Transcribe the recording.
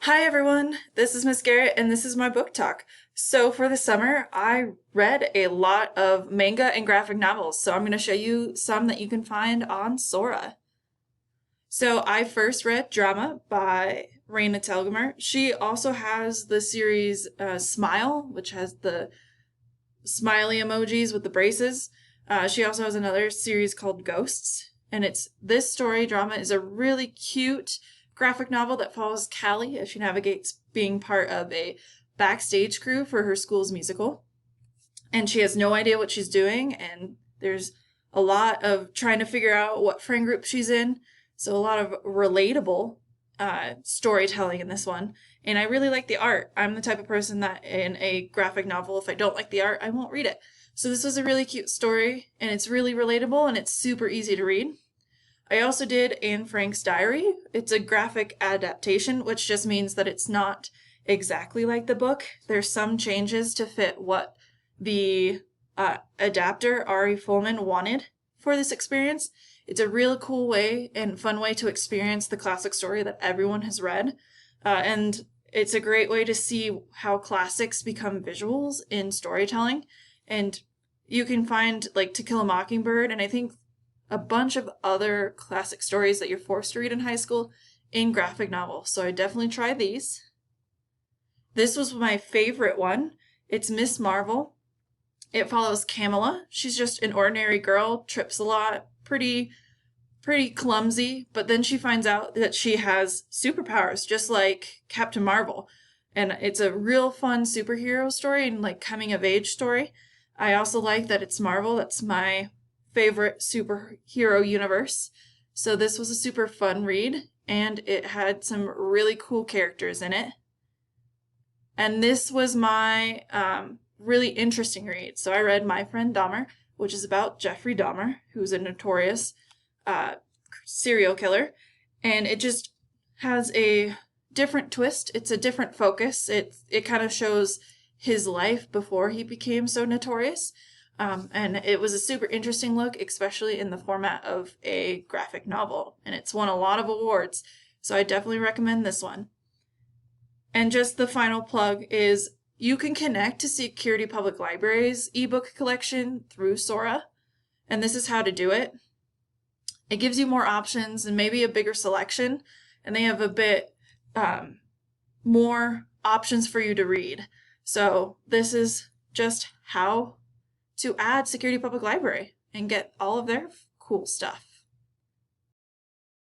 Hi everyone, this is Miss Garrett and this is my book talk. So for the summer, I read a lot of manga and graphic novels, so I'm going to show you some that you can find on Sora. So I first read Drama by Raina Telgemeier. She also has the series Smile, which has the smiley emojis with the braces. She also has another series called Ghosts, and it's this story Drama is a really cute graphic novel that follows Callie as she navigates being part of a backstage crew for her school's musical. And she has no idea what she's doing, and there's a lot of trying to figure out what friend group she's in. So a lot of relatable storytelling in this one. And I really like the art. I'm the type of person that in a graphic novel, if I don't like the art, I won't read it. So this was a really cute story, and it's really relatable, and it's super easy to read. I also did Anne Frank's Diary. It's a graphic adaptation, which just means that it's not exactly like the book. There's some changes to fit what the adapter, Ari Folman, wanted for this experience. It's a real cool way and fun way to experience the classic story that everyone has read. And it's a great way to see how classics become visuals in storytelling. And you can find like To Kill a Mockingbird, and I think a bunch of other classic stories that you're forced to read in high school in graphic novels. So I definitely try these. This was my favorite one. It's Miss Marvel. It follows Kamala. She's just an ordinary girl, trips a lot, pretty clumsy, but then she finds out that she has superpowers just like Captain Marvel. And it's a real fun superhero story and like coming of age story. I also like that it's Marvel. That's my favorite superhero universe. So this was a super fun read, and it had some really cool characters in it. And this was my really interesting read. So I read My Friend Dahmer, which is about Jeffrey Dahmer, who's a notorious serial killer. And it just has a different twist. It's a different focus. It kind of shows his life before he became so notorious. And it was a super interesting look, especially in the format of a graphic novel. And it's won a lot of awards. So I definitely recommend this one. And just the final plug is you can connect to Security Public Library's ebook collection through Sora. And this is how to do it. It gives you more options and maybe a bigger selection. And they have a bit more options for you to read. So this is just how to add Security Public Library and get all of their cool stuff.